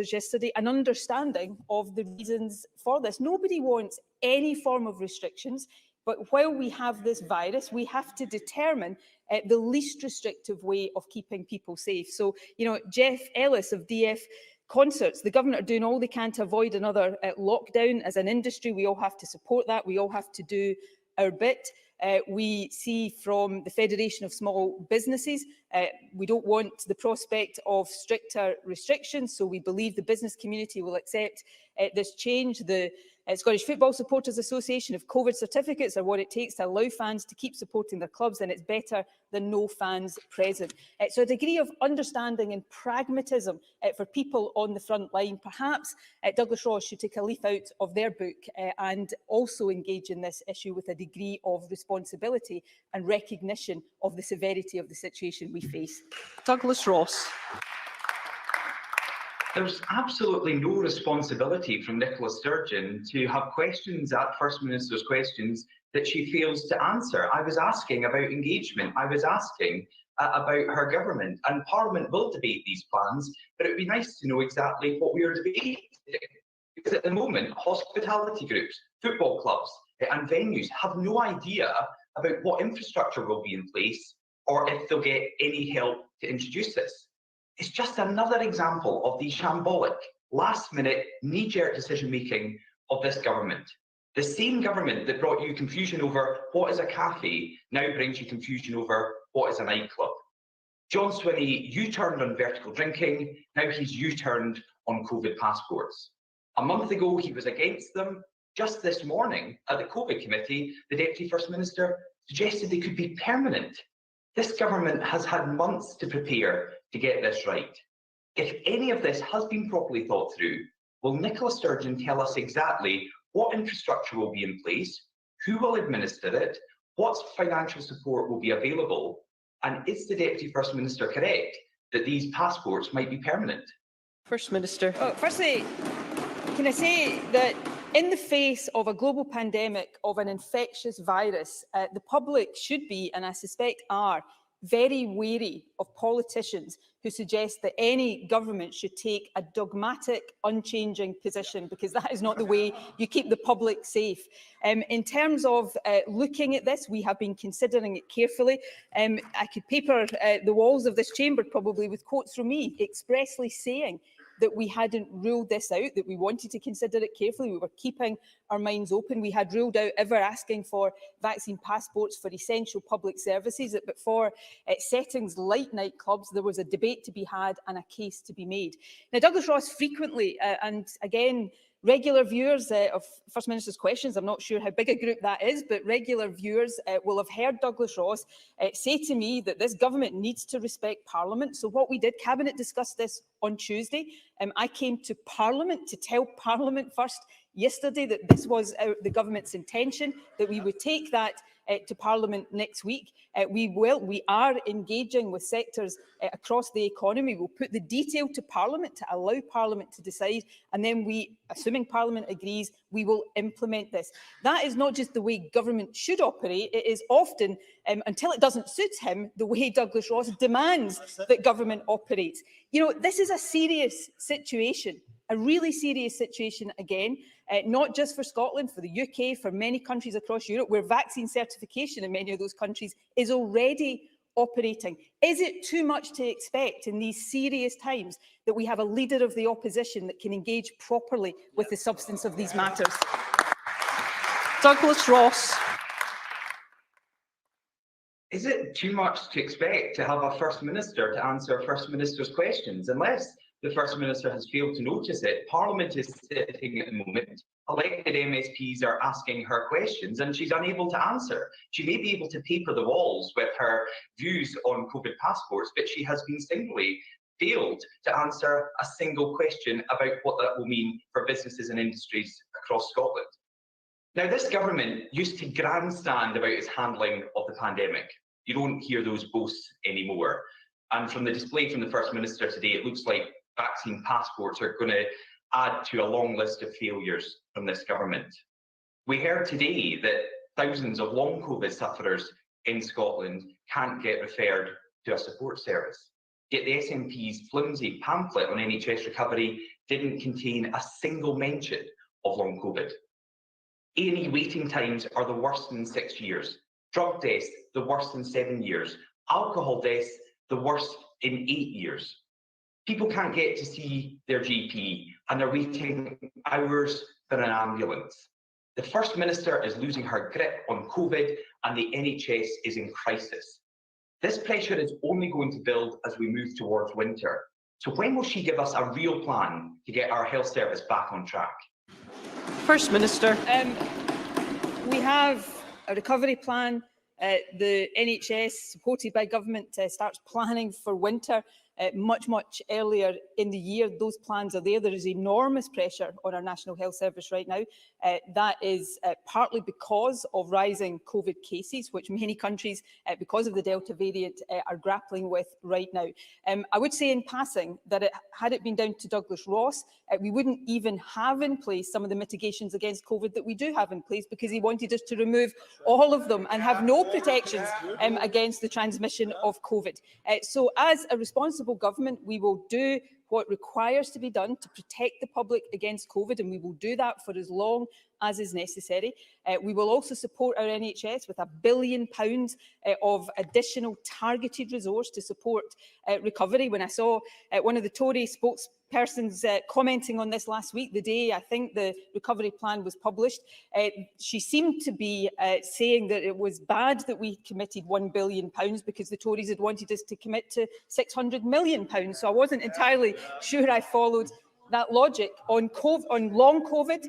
yesterday an understanding of the reasons for this. Nobody wants any form of restrictions, but while we have this virus, we have to determine the least restrictive way of keeping people safe. So, Jeff Ellis of DF Concerts, the government are doing all they can to avoid another lockdown. As an industry, we all have to support that. We all have to do our bit. We see from the Federation of Small Businesses, we don't want the prospect of stricter restrictions, so we believe the business community will accept this change. The Scottish Football Supporters Association, if COVID certificates are what it takes to allow fans to keep supporting their clubs, then it's better than no fans present. So a degree of understanding and pragmatism for people on the front line. Perhaps Douglas Ross should take a leaf out of their book and also engage in this issue with a degree of responsibility and recognition of the severity of the situation we face. Douglas Ross. There's absolutely no responsibility from Nicola Sturgeon to have questions at First Minister's questions that she fails to answer. I was asking about engagement. I was asking about her government, and Parliament will debate these plans, but it would be nice to know exactly what we are debating. Because at the moment, hospitality groups, football clubs and venues have no idea about what infrastructure will be in place or if they'll get any help to introduce this. It's just another example of the shambolic, last-minute, knee-jerk decision-making of this government. The same government that brought you confusion over what is a cafe now brings you confusion over what is a nightclub. John Swinney U-turned on vertical drinking, now he's U-turned on COVID passports. A month ago, he was against them. Just this morning, at the COVID committee, the Deputy First Minister suggested they could be permanent. This government has had months to prepare to get this right. If any of this has been properly thought through, will Nicola Sturgeon tell us exactly what infrastructure will be in place, who will administer it, what financial support will be available, and is the Deputy First Minister correct that these passports might be permanent? First Minister. Well, firstly, can I say that in the face of a global pandemic of an infectious virus, the public should be, and I suspect are, very wary of politicians who suggest that any government should take a dogmatic, unchanging position, because that is not the way you keep the public safe. In terms of looking at this, we have been considering it carefully. I could paper the walls of this chamber probably with quotes from me expressly saying that we hadn't ruled this out, that we wanted to consider it carefully. We were keeping our minds open. We had ruled out ever asking for vaccine passports for essential public services, but for settings like nightclubs, there was a debate to be had and a case to be made. Now, Douglas Ross frequently, and again, regular viewers of First Minister's questions, I'm not sure how big a group that is, but regular viewers will have heard Douglas Ross say to me that this government needs to respect Parliament. So what we did, Cabinet discussed this on Tuesday. I came to Parliament to tell Parliament first yesterday that this was the government's intention, that we would take that to Parliament next week. We are engaging with sectors across the economy. We'll put the detail to Parliament to allow Parliament to decide, and then we, assuming Parliament agrees, we will implement this. That is not just the way government should operate, it is often, until it doesn't suit him, the way Douglas Ross demands that government operates. This is a serious situation, a really serious situation again, not just for Scotland, for the UK, for many countries across Europe, where vaccine certification in many of those countries is already operating. Is it too much to expect in these serious times that we have a leader of the opposition that can engage properly with the substance of these matters? Douglas Ross. Is it too much to expect to have a First Minister to answer First Minister's questions? Unless the First Minister has failed to notice it, Parliament is sitting at the moment. Elected MSPs are asking her questions and she's unable to answer. She may be able to paper the walls with her views on COVID passports, but she has been singularly failed to answer a single question about what that will mean for businesses and industries across Scotland. Now, this government used to grandstand about its handling of the pandemic. You don't hear those boasts anymore. And from the display from the First Minister today, it looks like vaccine passports are going to add to a long list of failures from this government. We heard today that thousands of long COVID sufferers in Scotland can't get referred to a support service. Yet the SNP's flimsy pamphlet on NHS recovery didn't contain a single mention of long COVID. A&E waiting times are the worst in 6 years. Drug deaths, the worst in 7 years. Alcohol deaths, the worst in 8 years. People can't get to see their GP and they're waiting hours for an ambulance. The First Minister is losing her grip on COVID and the NHS is in crisis. This pressure is only going to build as we move towards winter. So when will she give us a real plan to get our health service back on track? First Minister. We have a recovery plan. The NHS, supported by government, starts planning for winter much earlier in the year. Those plans are there. There is enormous pressure on our National Health Service right now. That is partly because of rising COVID cases, which many countries, because of the Delta variant, are grappling with right now. I would say in passing that had it been down to Douglas Ross, we wouldn't even have in place some of the mitigations against COVID that we do have in place, because he wanted us to remove all of them and have no protections against the transmission of COVID. So as a responsible government, we will do what requires to be done to protect the public against COVID, and we will do that for as long as is necessary. We will also support our NHS with £1 billion of additional targeted resource to support recovery. When I saw one of the Tory spokespersons commenting on this last week, the day I think the recovery plan was published, she seemed to be saying that it was bad that we committed £1 billion because the Tories had wanted us to commit to £600 million. So I wasn't entirely sure I followed that logic. On long COVID,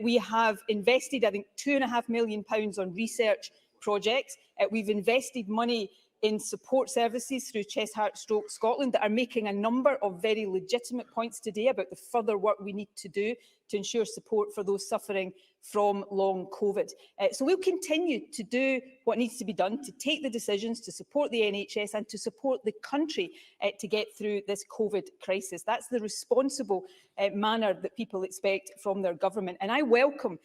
we have invested, I think, £2.5 million on research projects. We've invested money in support services through Chest, Heart, Stroke Scotland that are making a number of very legitimate points today about the further work we need to do to ensure support for those suffering from long COVID. So we'll continue to do what needs to be done to take the decisions to support the NHS and to support the country to get through this COVID crisis. That's the responsible manner that people expect from their government. And I welcome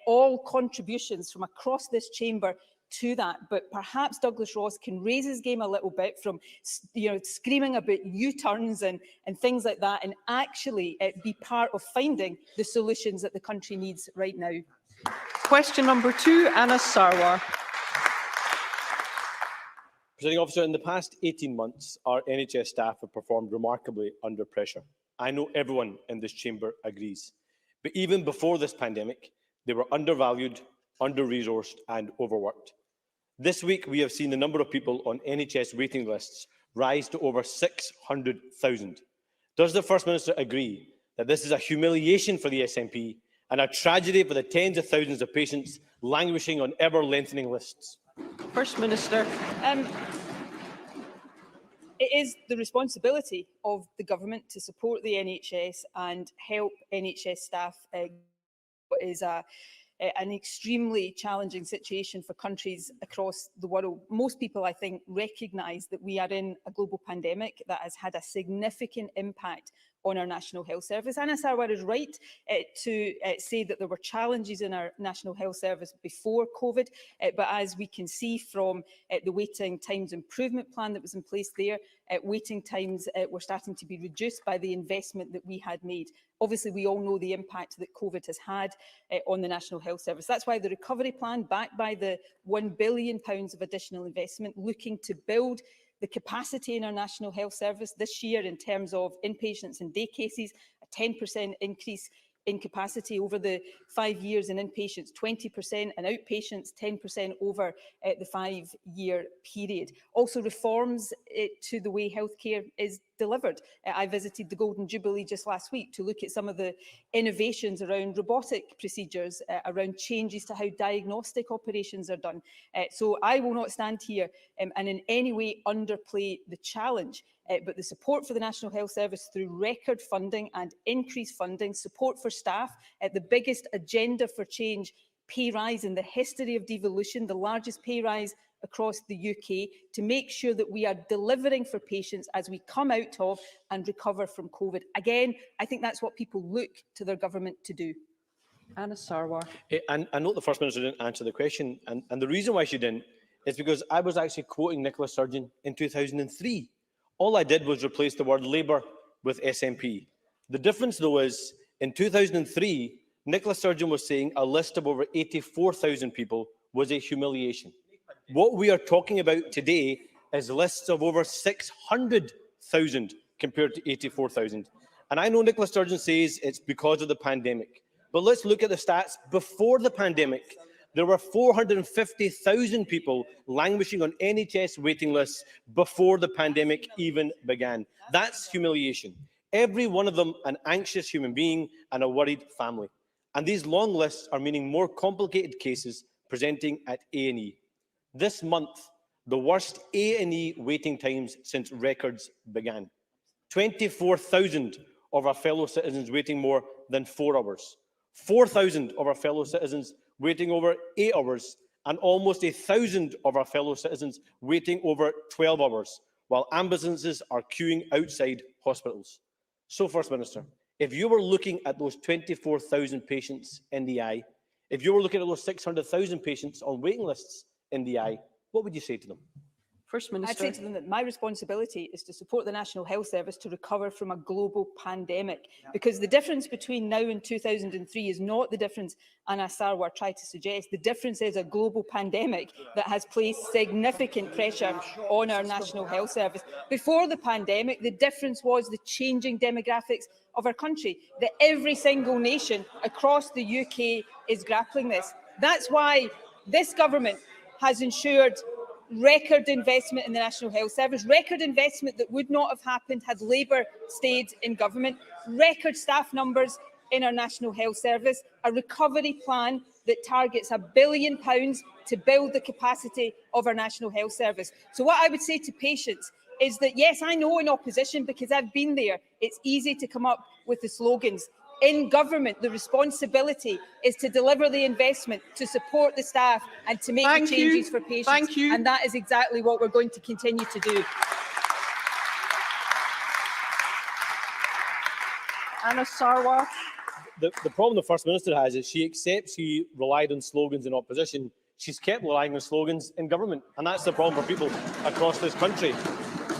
all contributions from across this chamber to that, but perhaps Douglas Ross can raise his game a little bit from screaming about U-turns and things like that, and actually be part of finding the solutions that the country needs right now. Question number 2, Anna Sarwar. Presiding Officer, in the past 18 months, our NHS staff have performed remarkably under pressure. I know everyone in this chamber agrees. But even before this pandemic, they were undervalued, under-resourced and overworked. This week, we have seen the number of people on NHS waiting lists rise to over 600,000. Does the First Minister agree that this is a humiliation for the SNP and a tragedy for the tens of thousands of patients languishing on ever-lengthening lists? First Minister. It is the responsibility of the government to support the NHS and help NHS staff. What is an extremely challenging situation for countries across the world. Most people, I think, recognise that we are in a global pandemic that has had a significant impact on our National Health Service. Anna Sarwar is right to say that there were challenges in our National Health Service before COVID, but as we can see from the waiting times improvement plan that was in place there, waiting times were starting to be reduced by the investment that we had made. Obviously, we all know the impact that COVID has had on the National Health Service. That's why the recovery plan, backed by the £1 billion of additional investment, looking to build the capacity in our National Health Service this year in terms of inpatients and day cases, a 10% increase in capacity over the 5 years in inpatients, 20%, and outpatients 10% over the 5-year period. Also reforms to the way healthcare is delivered. I visited the Golden Jubilee just last week to look at some of the innovations around robotic procedures, around changes to how diagnostic operations are done. So I will not stand here and in any way underplay the challenge, but the support for the National Health Service through record funding and increased funding, support for staff, the biggest agenda for change pay rise in the history of devolution, the largest pay rise across the UK, to make sure that we are delivering for patients as we come out of and recover from COVID. Again, I think that's what people look to their government to do. Anna Sarwar. And I note the First Minister didn't answer the question, and the reason why she didn't is because I was actually quoting Nicola Sturgeon in 2003. All I did was replace the word Labour with SNP. The difference, though, is in 2003, Nicola Sturgeon was saying a list of over 84,000 people was a humiliation. What we are talking about today is lists of over 600,000 compared to 84,000. And I know Nicola Sturgeon says it's because of the pandemic, but let's look at the stats before the pandemic. There were 450,000 people languishing on NHS waiting lists before the pandemic even began. That's humiliation. Every one of them an anxious human being and a worried family. And these long lists are meaning more complicated cases presenting at A&E. This month, the worst A&E waiting times since records began. 24,000 of our fellow citizens waiting more than 4 hours. 4,000 of our fellow citizens waiting over 8 hours, and almost 1,000 of our fellow citizens waiting over 12 hours, while ambulances are queuing outside hospitals. So, First Minister, if you were looking at those 24,000 patients in the eye, if you were looking at those 600,000 patients on waiting lists in the eye, what would you say to them? First Minister. I'd say to them that my responsibility is to support the National Health Service to recover from a global pandemic, because the difference between now and 2003 is not the difference Anna Sarwar tried to suggest. The difference is a global pandemic that has placed significant pressure on our National Health Service. Before the pandemic, the difference was the changing demographics of our country, that every single nation across the UK is grappling this. That's why this government has ensured record investment in the National Health Service, record investment that would not have happened had Labour stayed in government, record staff numbers in our National Health Service, a recovery plan that targets £1 billion to build the capacity of our National Health Service. So what I would say to patients is that, yes, I know in opposition, because I've been there, it's easy to come up with the slogans. In government, the responsibility is to deliver the investment, to support the staff and to make the changes for patients. Thank you. And that is exactly what we're going to continue to do. Anna Sarwar. The problem the First Minister has is she accepts she relied on slogans in opposition. She's kept relying on slogans in government, and that's the problem for people across this country.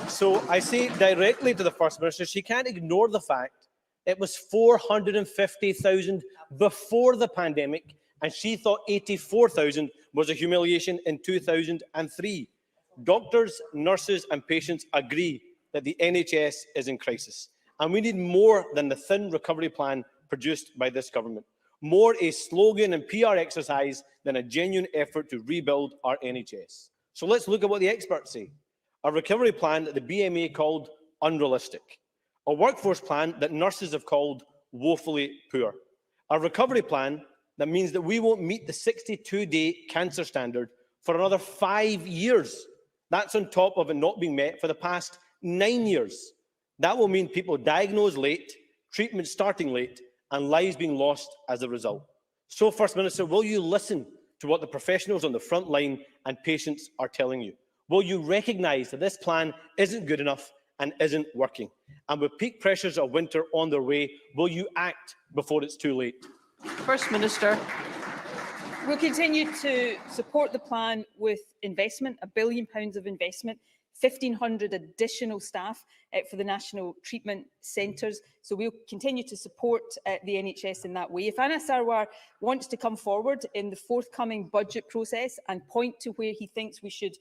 So I say directly to the First Minister, she can't ignore the fact it was 450,000 before the pandemic, and she thought 84,000 was a humiliation in 2003. Doctors, nurses and patients agree that the NHS is in crisis, and we need more than the thin recovery plan produced by this government. More a slogan and PR exercise than a genuine effort to rebuild our NHS. So let's look at what the experts say. A recovery plan that the BMA called unrealistic. A workforce plan that nurses have called woefully poor. A recovery plan that means that we won't meet the 62-day cancer standard for another 5 years. That's on top of it not being met for the past 9 years. That will mean people diagnosed late, treatment starting late, and lives being lost as a result. So, First Minister, will you listen to what the professionals on the front line and patients are telling you? Will you recognise that this plan isn't good enough and isn't working? And with peak pressures of winter on their way, will you act before it's too late? First Minister. We'll continue to support the plan with investment, £1 billion of investment, 1,500 additional staff for the national treatment centres. So we'll continue to support the NHS in that way. If Anna Sarwar wants to come forward in the forthcoming budget process and point to where he thinks we should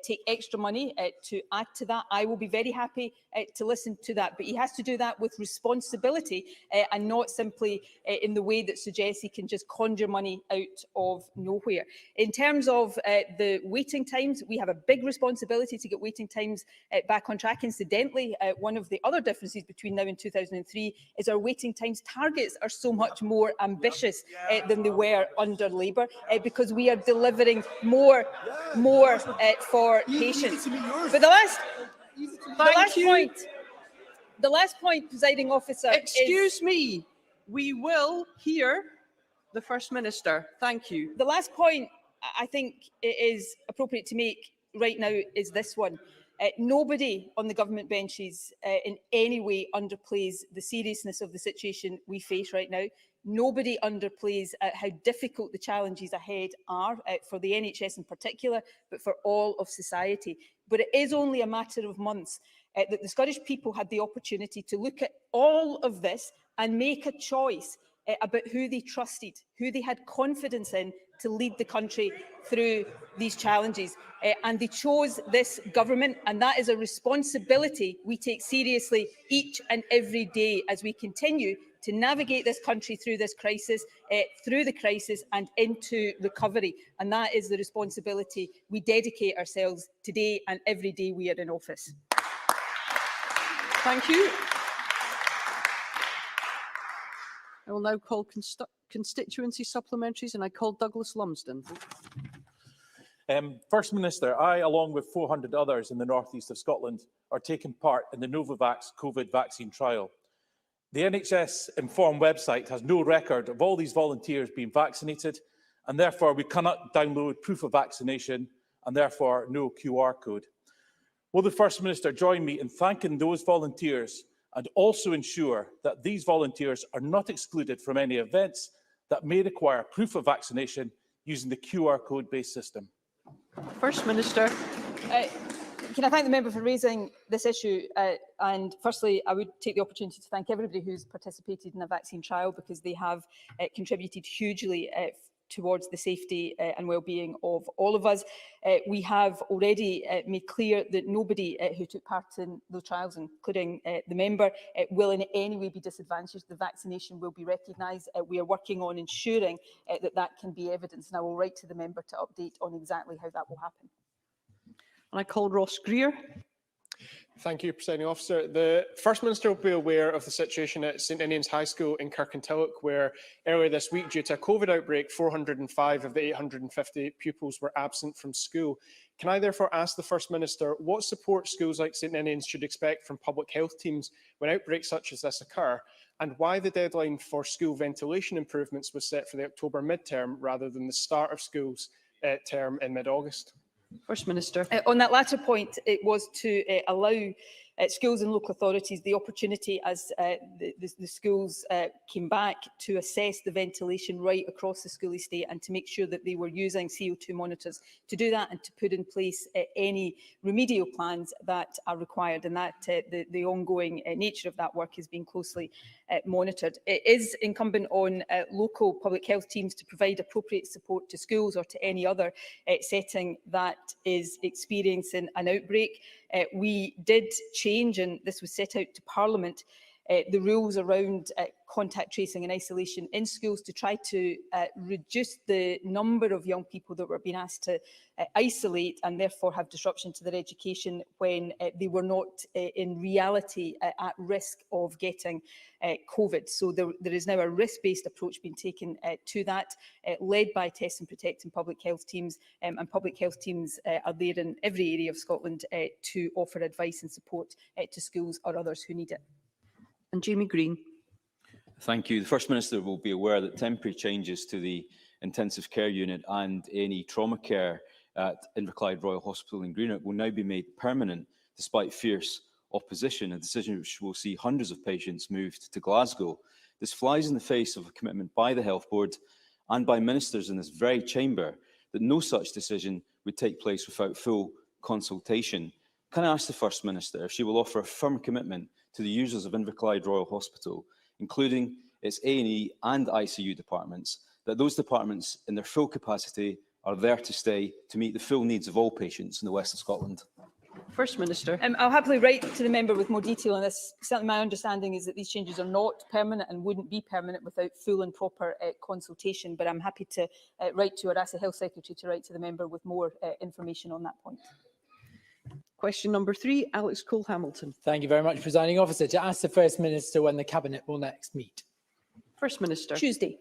take extra money to add to that, I will be very happy to listen to that. But he has to do that with responsibility and not simply in the way that suggests he can just conjure money out of nowhere. In terms of the waiting times, we have a big responsibility to get waiting times back on track. Incidentally, one of the other differences between now and 2003 is our waiting times targets are so much more ambitious than they were under Labour, because we are delivering more for patients. But the last point, presiding officer. Excuse me. We will hear the First Minister. Thank you. The last point I think it is appropriate to make right now is this one. Nobody on the government benches in any way underplays the seriousness of the situation we face right now. Nobody underplays how difficult the challenges ahead are for the NHS in particular, but for all of society. But it is only a matter of months that the Scottish people had the opportunity to look at all of this and make a choice about who they trusted, who they had confidence in to lead the country through these challenges. And they chose this government, and that is a responsibility we take seriously each and every day as we continue to navigate this country through this crisis, through the crisis and into recovery. And that is the responsibility we dedicate ourselves today and every day we are in office. Thank you. I will now call constituency supplementaries, and I call Douglas Lumsden. First Minister, I, along with 400 others in the north east of Scotland, are taking part in the Novavax COVID vaccine trial. The NHS Inform website has no record of all these volunteers being vaccinated, and therefore we cannot download proof of vaccination, and therefore no QR code. Will the First Minister join me in thanking those volunteers and also ensure that these volunteers are not excluded from any events that may require proof of vaccination using the QR code-based system? First Minister. Can I thank the member for raising this issue? And firstly, I would take the opportunity to thank everybody who's participated in the vaccine trial, because they have contributed hugely towards the safety and well-being of all of us. We have already made clear that nobody who took part in those trials, including the member, will in any way be disadvantaged. The vaccination will be recognised. We are working on ensuring that that can be evidenced, and I will write to the member to update on exactly how that will happen. And I call Ross Greer. Thank you, Presiding Officer. The First Minister will be aware of the situation at St Ninians High School in Kirkintilloch, where earlier this week, due to a COVID outbreak, 405 of the 850 pupils were absent from school. Can I therefore ask the First Minister what support schools like St Ninians should expect from public health teams when outbreaks such as this occur, and why the deadline for school ventilation improvements was set for the October midterm rather than the start of schools term in mid-August? First Minister. On that latter point, it was to allow schools and local authorities the opportunity, as the schools came back, to assess the ventilation right across the school estate and to make sure that they were using CO2 monitors to do that and to put in place any remedial plans that are required, and that the ongoing nature of that work is being closely monitored. It is incumbent on local public health teams to provide appropriate support to schools or to any other setting that is experiencing an outbreak. We did change, and this was set out to Parliament, the rules around contact tracing and isolation in schools to try to reduce the number of young people that were being asked to isolate and therefore have disruption to their education when they were not in reality at risk of getting COVID. So there is now a risk-based approach being taken to that, led by Test and Protect and public health teams, and public health teams are there in every area of Scotland to offer advice and support to schools or others who need it. And Jamie Green. Thank you. The First Minister will be aware that temporary changes to the intensive care unit and any trauma care at Inverclyde Royal Hospital in Greenock will now be made permanent despite fierce opposition, a decision which will see hundreds of patients moved to Glasgow. This flies in the face of a commitment by the Health Board and by ministers in this very chamber that no such decision would take place without full consultation. Can I ask the First Minister if she will offer a firm commitment to the users of Inverclyde Royal Hospital, including its A&E and ICU departments, that those departments in their full capacity are there to stay to meet the full needs of all patients in the West of Scotland? First Minister. I'll happily write to the member with more detail on this. Certainly my understanding is that these changes are not permanent and wouldn't be permanent without full and proper consultation, but I'm happy to write to or ask the Health Secretary to write to the member with more information on that point. Question number 3, Alex Cole-Hamilton. Thank you very much, Presiding Officer. To ask the First Minister when the Cabinet will next meet. First Minister. Tuesday.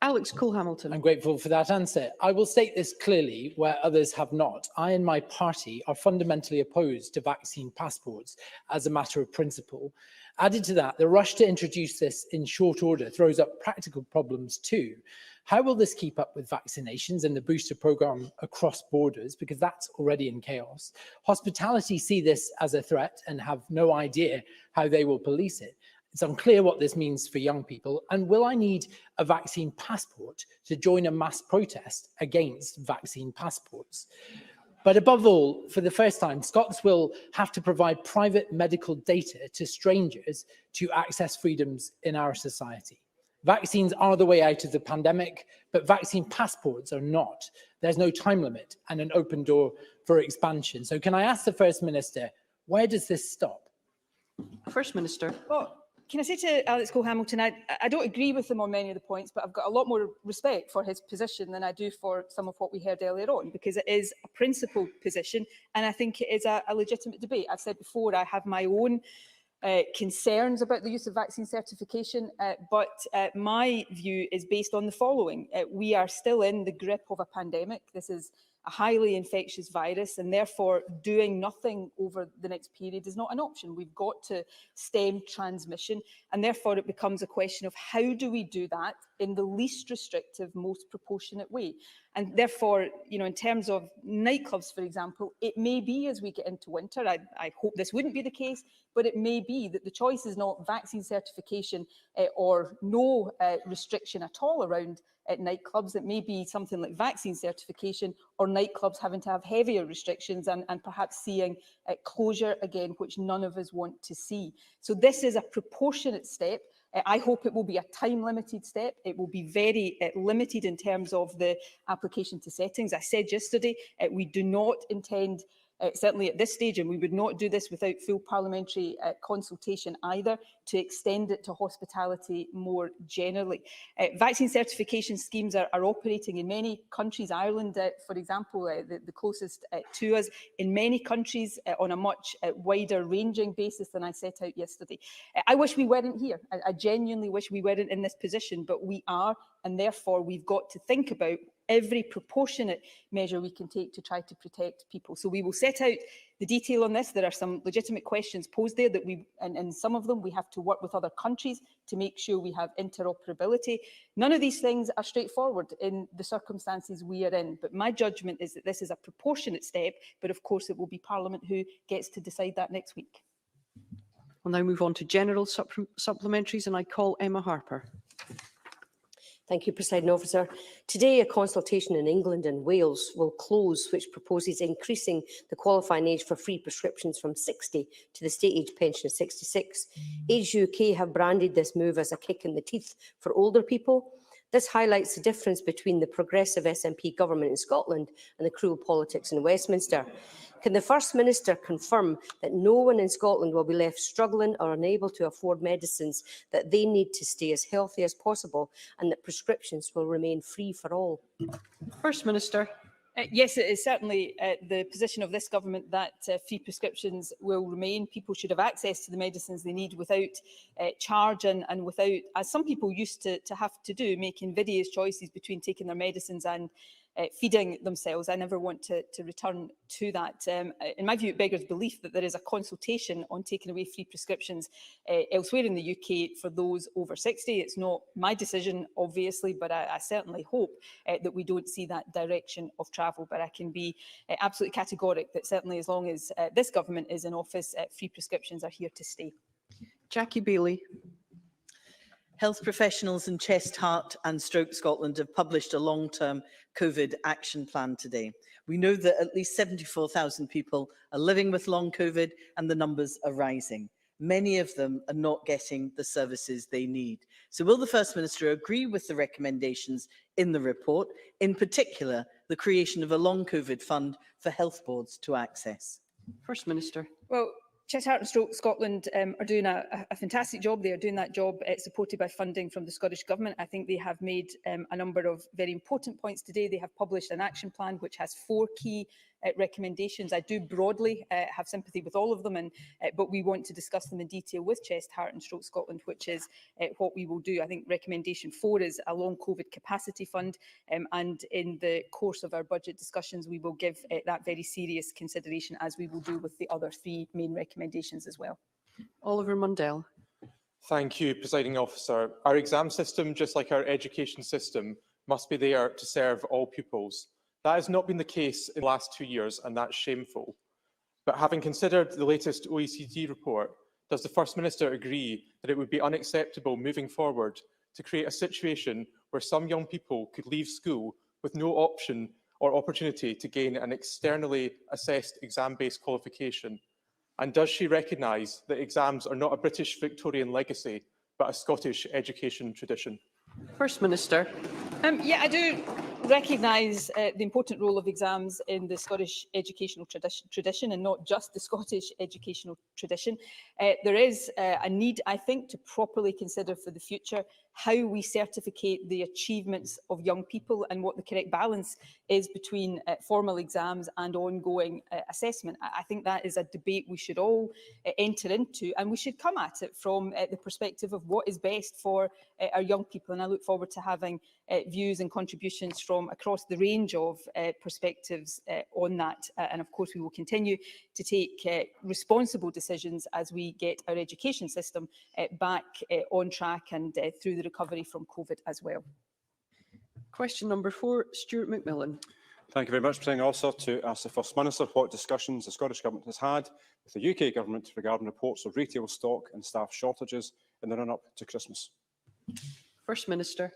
Alex Cole-Hamilton. I'm grateful for that answer. I will state this clearly where others have not. I and my party are fundamentally opposed to vaccine passports as a matter of principle. Added to that, the rush to introduce this in short order throws up practical problems too. How will this keep up with vaccinations and the booster programme across borders? Because that's already in chaos. Hospitality see this as a threat and have no idea how they will police it. It's unclear what this means for young people. And will I need a vaccine passport to join a mass protest against vaccine passports? But above all, for the first time, Scots will have to provide private medical data to strangers to access freedoms in our society. Vaccines are the way out of the pandemic, but vaccine passports are not. There's no time limit and an open door for expansion. So can I ask the First Minister, where does this stop? First Minister. Well, can I say to Alex Cole-Hamilton, I don't agree with him on many of the points, but I've got a lot more respect for his position than I do for some of what we heard earlier on, because it is a principled position, and I think it is a legitimate debate. I've said before, I have my own concerns about the use of vaccine certification, but my view is based on the following. We are still in the grip of a pandemic. This is a highly infectious virus, and therefore doing nothing over the next period is not an option. We've got to stem transmission, and therefore it becomes a question of how do we do that in the least restrictive, most proportionate way. And therefore, you know, in terms of nightclubs, for example, it may be as we get into winter, I hope this wouldn't be the case, but it may be that the choice is not vaccine certification or no restriction at all around nightclubs. It may be something like vaccine certification or nightclubs having to have heavier restrictions and perhaps seeing closure again, which none of us want to see. So this is a proportionate step. I hope it will be a time-limited step. It will be very limited in terms of the application to settings. I said yesterday, we do not intend, certainly at this stage, and we would not do this without full parliamentary consultation either, to extend it to hospitality more generally. Vaccine certification schemes are operating in many countries. Ireland, for example, the closest to us, in many countries on a much wider ranging basis than I set out yesterday. I wish we weren't here. I genuinely wish we weren't in this position, but we are, and therefore we've got to think about every proportionate measure we can take to try to protect people. So we will set out the detail on this. There are some legitimate questions posed there that and some of them we have to work with other countries to make sure we have interoperability. None of these things are straightforward in the circumstances we are in, but my judgment is that this is a proportionate step, but of course it will be Parliament who gets to decide that next week. We'll now move on to general supplementaries, and I call Emma Harper. Thank you, Presiding Officer. Today, a consultation in England and Wales will close, which proposes increasing the qualifying age for free prescriptions from 60 to the state age pension of 66. Age UK have branded this move as a kick in the teeth for older people. This highlights the difference between the progressive SNP government in Scotland and the cruel politics in Westminster. Can the First Minister confirm that no one in Scotland will be left struggling or unable to afford medicines that they need to stay as healthy as possible, and that prescriptions will remain free for all? First Minister. Yes, it is certainly the position of this government that free prescriptions will remain. People should have access to the medicines they need without charge and without, as some people used to have to do, make invidious choices between taking their medicines and feeding themselves. I never want to return to that. In my view, it beggars belief that there is a consultation on taking away free prescriptions elsewhere in the UK for those over 60. It's not my decision, obviously, but I certainly hope that we don't see that direction of travel. But I can be absolutely categoric that certainly as long as this government is in office, free prescriptions are here to stay. Jackie Bailey. Health professionals in Chest, Heart and Stroke Scotland have published a long-term COVID action plan today. We know that at least 74,000 people are living with long COVID and the numbers are rising. Many of them are not getting the services they need. So will the First Minister agree with the recommendations in the report, in particular the creation of a long COVID fund for health boards to access? First Minister. Well, Chest, Heart and Stroke Scotland are doing a fantastic job. They are doing that job supported by funding from the Scottish Government. I think they have made a number of very important points today. They have published an action plan which has 4 key recommendations. I do broadly have sympathy with all of them, but we want to discuss them in detail with Chest, Heart and Stroke Scotland, which is what we will do. I think recommendation 4 is a long COVID capacity fund, and in the course of our budget discussions we will give that very serious consideration, as we will do with the other 3 main recommendations as well. Oliver Mundell. Thank you, Presiding Officer. Our exam system, just like our education system, must be there to serve all pupils. That has not been the case in the last 2 years, and that's shameful. But having considered the latest OECD report, does the First Minister agree that it would be unacceptable moving forward to create a situation where some young people could leave school with no option or opportunity to gain an externally assessed exam-based qualification? And does she recognise that exams are not a British Victorian legacy, but a Scottish education tradition? First Minister. Yeah, I do recognise the important role of exams in the Scottish educational tradition and not just the Scottish educational tradition. There is a need, I think, to properly consider for the future how we certificate the achievements of young people and what the correct balance is between formal exams and ongoing assessment. I think that is a debate we should all enter into, and we should come at it from the perspective of what is best for our young people. And I look forward to having views and contributions from across the range of perspectives on that. And of course, we will continue to take responsible decisions as we get our education system back on track and through the recovery from COVID as well. Question number 4, Stuart McMillan. Thank you very much, Presiding Officer. To ask the First Minister what discussions the Scottish Government has had with the UK Government regarding reports of retail stock and staff shortages in the run-up to Christmas. First Minister.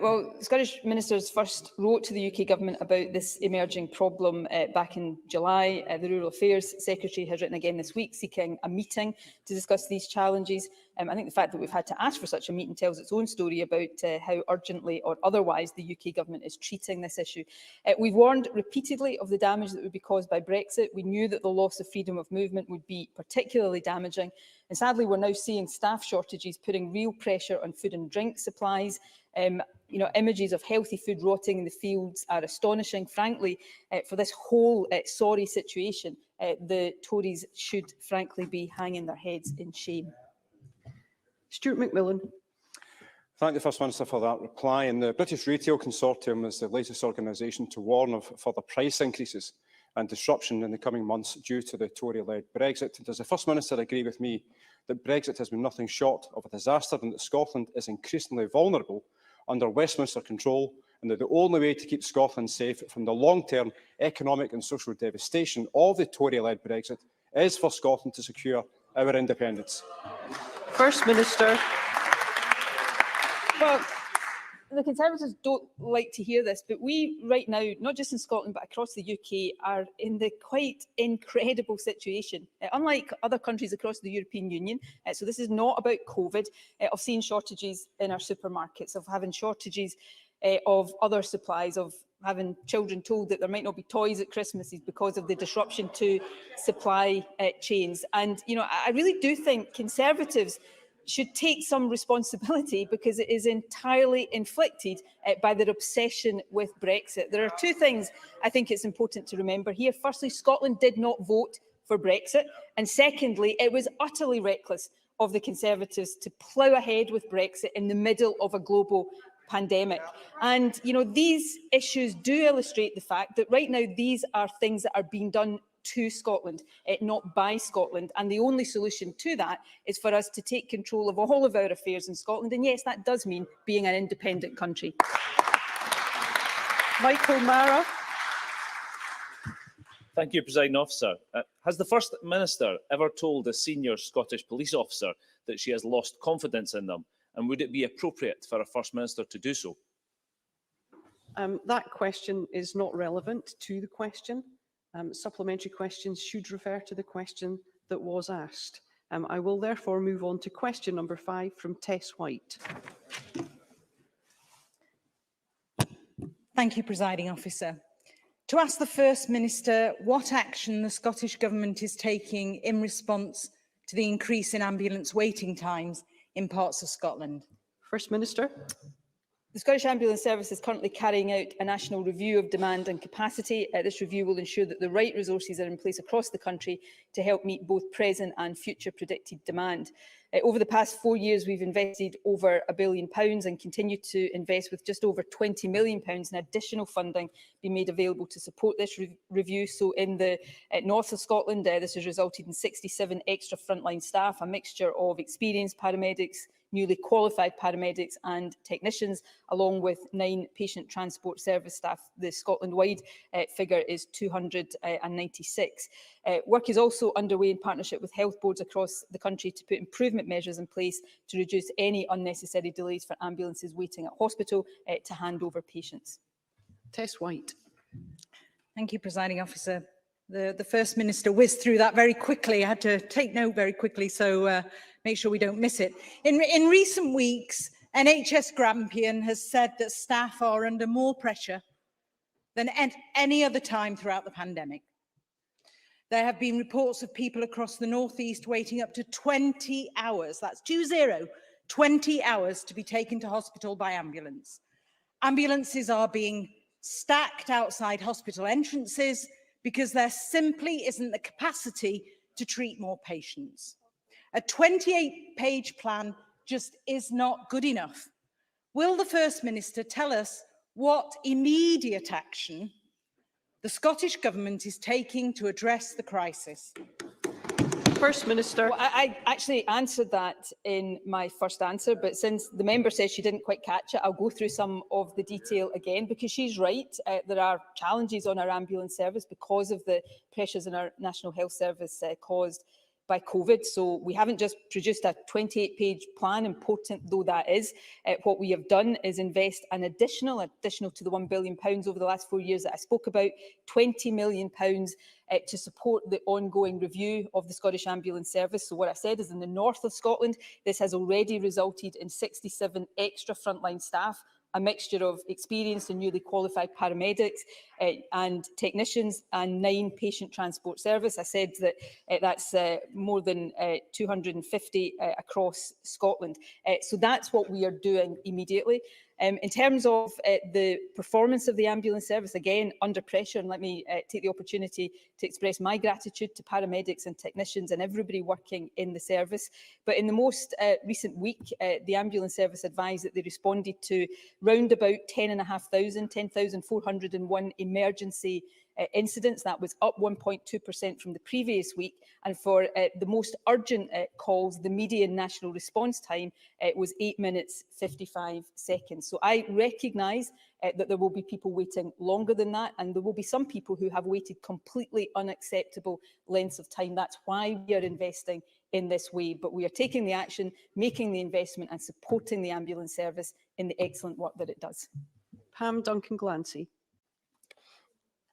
Well, Scottish ministers first wrote to the UK Government about this emerging problem back in July. The Rural Affairs Secretary has written again this week seeking a meeting to discuss these challenges. I think the fact that we've had to ask for such a meeting tells its own story about how urgently or otherwise the UK Government is treating this issue. We've warned repeatedly of the damage that would be caused by Brexit. We knew that the loss of freedom of movement would be particularly damaging. And sadly, we're now seeing staff shortages putting real pressure on food and drink supplies. Images of healthy food rotting in the fields are astonishing. Frankly, for this whole sorry situation, the Tories should frankly be hanging their heads in shame. Stuart McMillan. Thank the First Minister for that reply. And the British Retail Consortium is the latest organisation to warn of further price increases and disruption in the coming months due to the Tory-led Brexit. Does the First Minister agree with me that Brexit has been nothing short of a disaster and that Scotland is increasingly vulnerable under Westminster control, and that the only way to keep Scotland safe from the long-term economic and social devastation of the Tory-led Brexit is for Scotland to secure our independence? First Minister. Well, the Conservatives don't like to hear this, but we right now, not just in Scotland but across the UK, are in the quite incredible situation, unlike other countries across the European Union. So this is not about COVID, of seeing shortages in our supermarkets, of having shortages of other supplies, of having children told that there might not be toys at Christmas because of the disruption to supply chains. And, I really do think Conservatives should take some responsibility because it is entirely inflicted by their obsession with Brexit. There are two things I think it's important to remember here. Firstly, Scotland did not vote for Brexit. And secondly, it was utterly reckless of the Conservatives to plough ahead with Brexit in the middle of a global pandemic. And, these issues do illustrate the fact that right now these are things that are being done to Scotland, not by Scotland. And the only solution to that is for us to take control of all of our affairs in Scotland. And yes, that does mean being an independent country. Michael Mara. Thank you, Presiding Officer. Has the First Minister ever told a senior Scottish police officer that she has lost confidence in them? And would it be appropriate for a First Minister to do so? That question is not relevant to the question. Supplementary questions should refer to the question that was asked. I will therefore move on to question number 5 from Tess White. Thank you, Presiding Officer. To ask the First Minister what action the Scottish Government is taking in response to the increase in ambulance waiting times in parts of Scotland. First Minister. The Scottish Ambulance Service is currently carrying out a national review of demand and capacity. This review will ensure that the right resources are in place across the country to help meet both present and future predicted demand. Over the past 4 years, we've invested over £1 billion and continue to invest with just over £20 million in additional funding being made available to support this review. So in the north of Scotland, this has resulted in 67 extra frontline staff, a mixture of experienced paramedics, newly qualified paramedics and technicians, along with 9 patient transport service staff. The Scotland-wide figure is 296. Work is also underway in partnership with health boards across the country to put improvement measures in place to reduce any unnecessary delays for ambulances waiting at hospital to hand over patients. Tess White. Thank you, Presiding Officer. The First Minister whizzed through that very quickly. I had to take note very quickly, so make sure we don't miss it. In recent weeks, NHS Grampian has said that staff are under more pressure than at any other time throughout the pandemic. There have been reports of people across the North East waiting up to 20 hours, that's 20 hours to be taken to hospital by ambulance. Ambulances are being stacked outside hospital entrances because there simply isn't the capacity to treat more patients. A 28-page plan just is not good enough. Will the First Minister tell us what immediate action the Scottish Government is taking to address the crisis? First Minister. Well, I actually answered that in my first answer, but since the member says she didn't quite catch it, I'll go through some of the detail again, because she's right. There are challenges on our ambulance service because of the pressures in our National Health Service caused by COVID. So we haven't just produced a 28-page plan, important though that is. What we have done is invest an additional to the £1 billion over the last 4 years that I spoke about, £20 million to support the ongoing review of the Scottish Ambulance Service. So what I said is in the north of Scotland, this has already resulted in 67 extra frontline staff, a mixture of experienced and newly qualified paramedics and technicians, and 9 patient transport service. I said that that's more than 250 across Scotland. So that's what we are doing immediately. In terms of the performance of the ambulance service, again, under pressure, and let me take the opportunity to express my gratitude to paramedics and technicians and everybody working in the service. But in the most recent week, the ambulance service advised that they responded to round about 10,401 emergency incidents. That was up 1.2% from the previous week. And for the most urgent calls, the median national response time was 8 minutes 55 seconds. So I recognise that there will be people waiting longer than that, and there will be some people who have waited completely unacceptable lengths of time. That's why we are investing in this way. But we are taking the action, making the investment and supporting the ambulance service in the excellent work that it does. Pam Duncan-Glancy.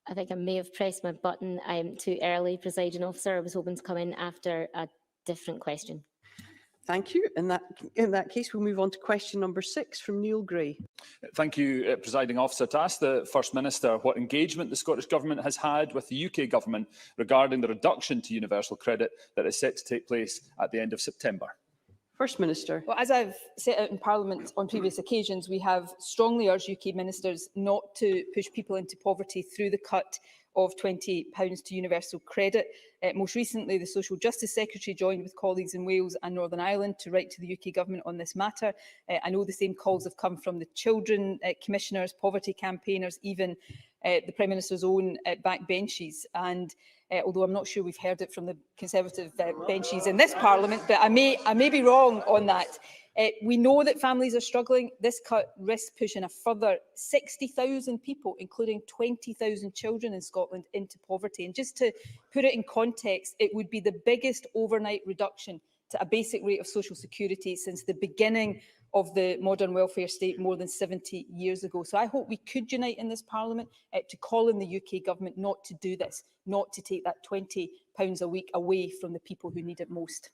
I think I may have pressed my button too early, Presiding Officer. I was hoping to come in after a different question. Thank you. In that case, we'll move on to question number 6 from Neil Gray. Thank you, Presiding Officer. To ask the First Minister what engagement the Scottish Government has had with the UK Government regarding the reduction to universal credit that is set to take place at the end of September. First Minister. Well, as I've set out in Parliament on previous occasions, we have strongly urged UK ministers not to push people into poverty through the cut of £20 to universal credit. Most recently, the Social Justice Secretary joined with colleagues in Wales and Northern Ireland to write to the UK Government on this matter. I know the same calls have come from the Children Commissioners, poverty campaigners, even the Prime Minister's own backbenches. And although I'm not sure we've heard it from the Conservative benches in this Parliament, but I may be wrong on that. We know that families are struggling. This cut risks pushing a further 60,000 people, including 20,000 children in Scotland, into poverty. And just to put it in context, it would be the biggest overnight reduction to a basic rate of social security since the beginning of the modern welfare state more than 70 years ago. So I hope we could unite in this Parliament to call on the UK Government not to do this, not to take that £20 a week away from the people who need it most.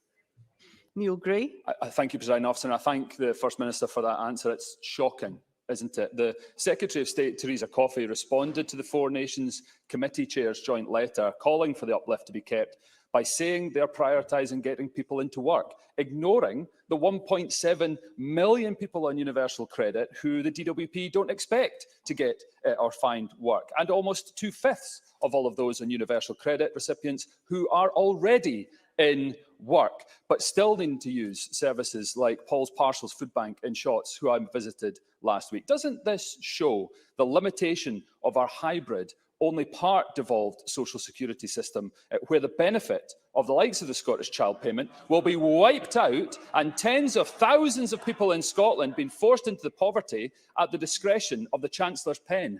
Neil Gray. I thank you, Presiding Officer, and I thank the First Minister for that answer. It's shocking, isn't it? The Secretary of State, Theresa Coffey, responded to the Four Nations Committee Chair's joint letter calling for the uplift to be kept by saying they're prioritising getting people into work, ignoring the 1.7 million people on universal credit who the DWP don't expect to get or find work, and almost 2/5 of all of those on universal credit recipients who are already in work, but still need to use services like Paul's Parcels Food Bank in Shotts, who I visited last week. Doesn't this show the limitation of our hybrid, only part devolved social security system, where the benefit of the likes of the Scottish Child Payment will be wiped out and tens of thousands of people in Scotland being forced into the poverty at the discretion of the Chancellor's pen?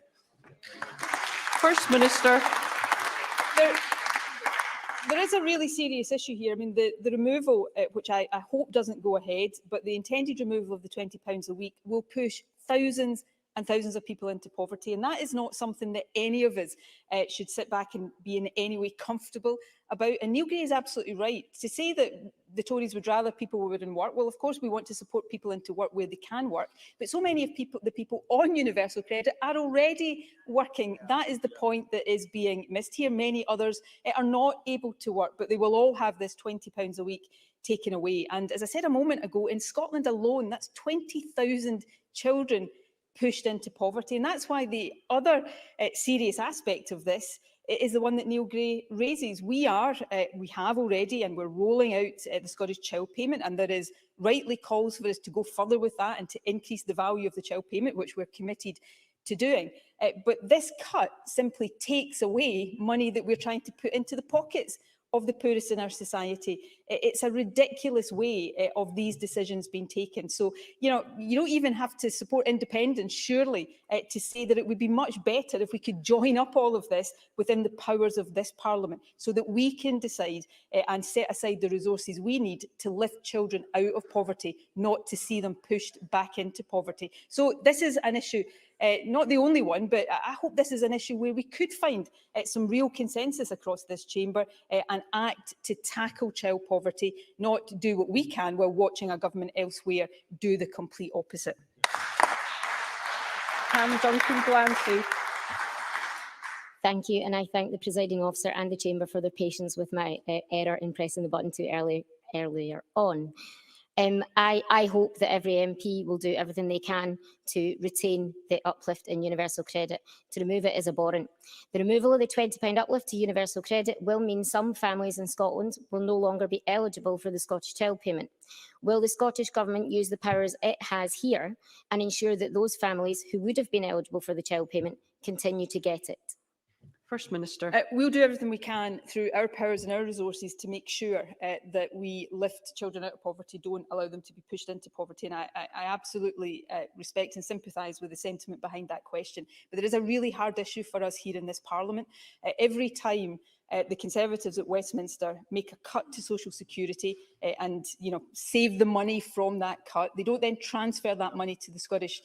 First Minister. There is a really serious issue here. I mean, the removal, which I hope doesn't go ahead, but the intended removal of the £20 a week will push thousands and thousands of people into poverty. And that is not something that any of us should sit back and be in any way comfortable about. And Neil Gray is absolutely right. To say that the Tories would rather people were in work, well, of course we want to support people into work where they can work, but so many of the people on universal credit are already working. That is the point that is being missed here. Many others are not able to work, but they will all have this £20 a week taken away. And as I said a moment ago, in Scotland alone, that's 20,000 children pushed into poverty. And that's why the other serious aspect of this is the one that Neil Gray raises. We have already, and we're rolling out the Scottish Child Payment, and there is rightly calls for us to go further with that and to increase the value of the child payment, which we're committed to doing. But this cut simply takes away money that we're trying to put into the pockets of the poorest in our society. It's a ridiculous way of these decisions being taken. So, you know, you don't even have to support independence, surely, to say that it would be much better if we could join up all of this within the powers of this Parliament so that we can decide and set aside the resources we need to lift children out of poverty, not to see them pushed back into poverty. So this is an issue, not the only one, but I hope this is an issue where we could find some real consensus across this chamber and act to tackle child poverty, not do what we can while watching a government elsewhere do the complete opposite. Duncan Glancy. Thank you, and I thank the presiding officer and the chamber for their patience with my error in pressing the button too earlier on. I hope that every MP will do everything they can to retain the uplift in universal credit. To remove it is abhorrent. The removal of the £20 uplift to universal credit will mean some families in Scotland will no longer be eligible for the Scottish Child Payment. Will the Scottish Government use the powers it has here and ensure that those families who would have been eligible for the child payment continue to get it? First Minister. We'll do everything we can through our powers and our resources to make sure that we lift children out of poverty, don't allow them to be pushed into poverty. And I absolutely respect and sympathise with the sentiment behind that question. But there is a really hard issue for us here in this Parliament. Every time the Conservatives at Westminster make a cut to social security and save the money from that cut, they don't then transfer that money to the Scottish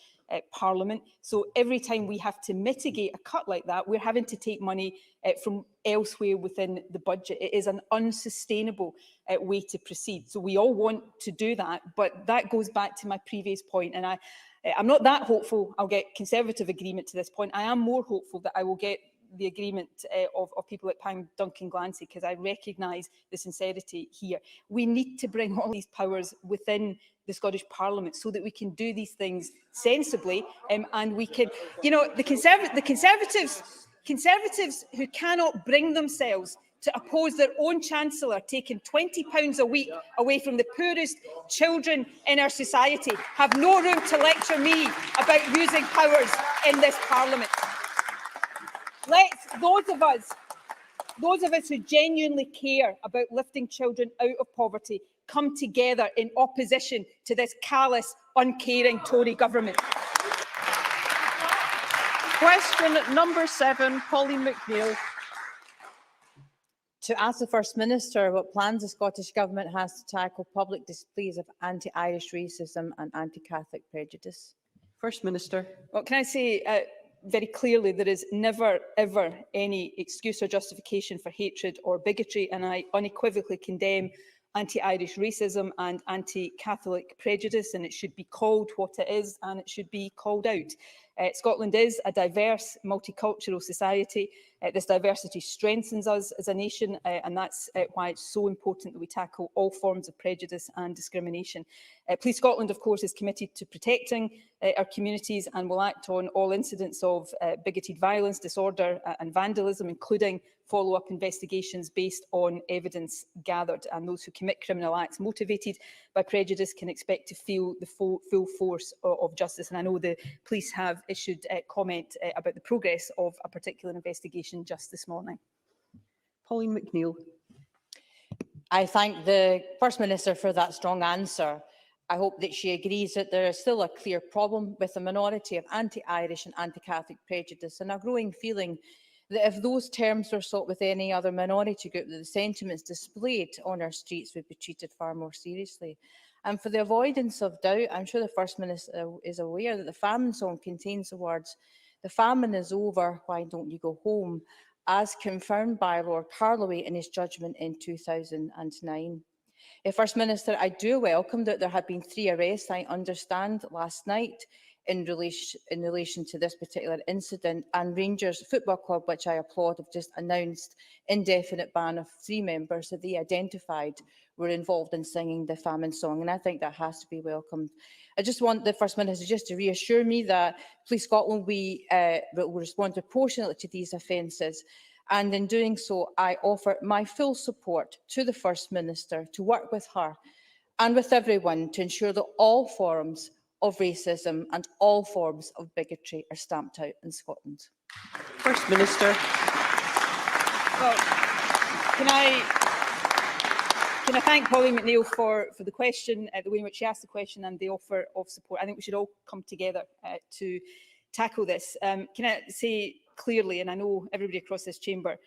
Parliament. So every time we have to mitigate a cut like that, we're having to take money from elsewhere within the budget. It is an unsustainable way to proceed. So we all want to do that, but that goes back to my previous point. And I'm not that hopeful I'll get Conservative agreement to this point. I am more hopeful that I will get the agreement of people like Duncan Glancy, because I recognise the sincerity here. We need to bring all these powers within the Scottish Parliament so that we can do these things sensibly, and we can, the Conservatives who cannot bring themselves to oppose their own Chancellor taking £20 a week away from the poorest children in our society have no room to lecture me about using powers in this Parliament. Let's, those of us who genuinely care about lifting children out of poverty, come together in opposition to this callous, uncaring Tory government. Question number 7, Pauline McNeill. To ask the First Minister what plans the Scottish Government has to tackle public displays of anti-Irish racism and anti-Catholic prejudice. First Minister. Well, can I say very clearly there is never, ever any excuse or justification for hatred or bigotry, and I unequivocally condemn anti-Irish racism and anti-Catholic prejudice, and it should be called what it is and it should be called out. Scotland is a diverse, multicultural society. This diversity strengthens us as a nation, and that's why it's so important that we tackle all forms of prejudice and discrimination. Police Scotland, of course, is committed to protecting our communities and will act on all incidents of bigoted violence, disorder and vandalism, including follow-up investigations based on evidence gathered. And those who commit criminal acts motivated by prejudice can expect to feel the full force of justice. And I know the police have issued comment about the progress of a particular investigation just this morning. Pauline McNeill. I thank the First Minister for that strong answer. I hope that she agrees that there is still a clear problem with a minority of anti-Irish and anti-Catholic prejudice and a growing feeling that if those terms were sought with any other minority group, that the sentiments displayed on our streets would be treated far more seriously. And for the avoidance of doubt, I'm sure the First Minister is aware that the famine song contains the words, "The famine is over, why don't you go home?" as confirmed by Lord Carloway in his judgment in 2009. First Minister, I do welcome that there have been 3 arrests, I understand, last night in relation to this particular incident, and Rangers Football Club, which I applaud, have just announced indefinite ban of 3 members that they identified were involved in singing the famine song, and I think that has to be welcomed. I just want the First Minister just to reassure me that Police Scotland will respond proportionately to these offences, and in doing so, I offer my full support to the First Minister to work with her and with everyone to ensure that all forms of racism and all forms of bigotry are stamped out in Scotland. First Minister. Well, can I thank Polly McNeill for the question, the way in which she asked the question and the offer of support. I think we should all come together to tackle this. Can I say clearly, and I know everybody across this chamber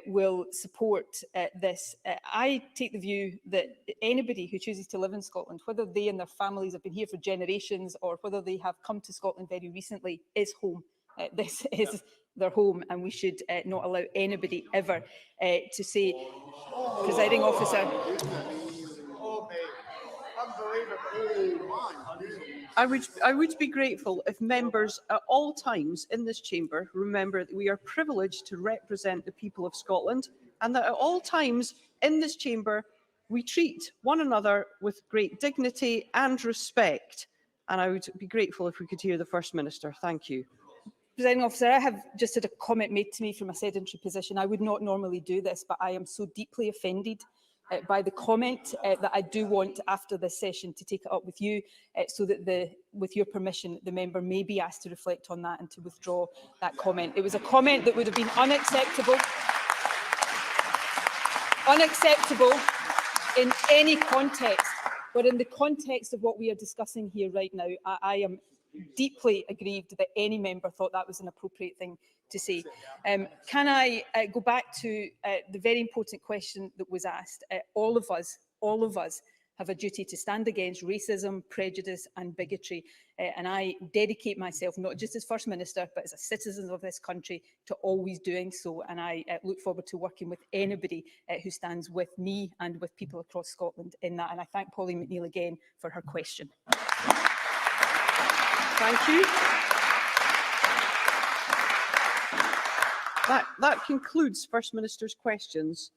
will support this, I take the view that anybody who chooses to live in Scotland, whether they and their families have been here for generations or whether they have come to Scotland very recently, is home. This is their home, and we should not allow anybody ever to say, Presiding Officer. I would be grateful if members at all times in this chamber remember that we are privileged to represent the people of Scotland, and that at all times in this chamber we treat one another with great dignity and respect. And I would be grateful if we could hear the First Minister. Thank you. Presiding Officer, I have just had a comment made to me from a sedentary position. I would not normally do this, but I am so deeply offended by the comment that I do want, after this session, to take it up with you, so that, with your permission, the member may be asked to reflect on that and to withdraw that comment. It was a comment that would have been unacceptable in any context, but in the context of what we are discussing here right now, I am deeply aggrieved that any member thought that was an appropriate thing to say. Can I go back to the very important question that was asked? All of us have a duty to stand against racism, prejudice and bigotry. And I dedicate myself, not just as First Minister, but as a citizen of this country, to always doing so. And I look forward to working with anybody who stands with me and with people across Scotland in that. And I thank Polly McNeill again for her question. Thank you. That concludes First Minister's questions.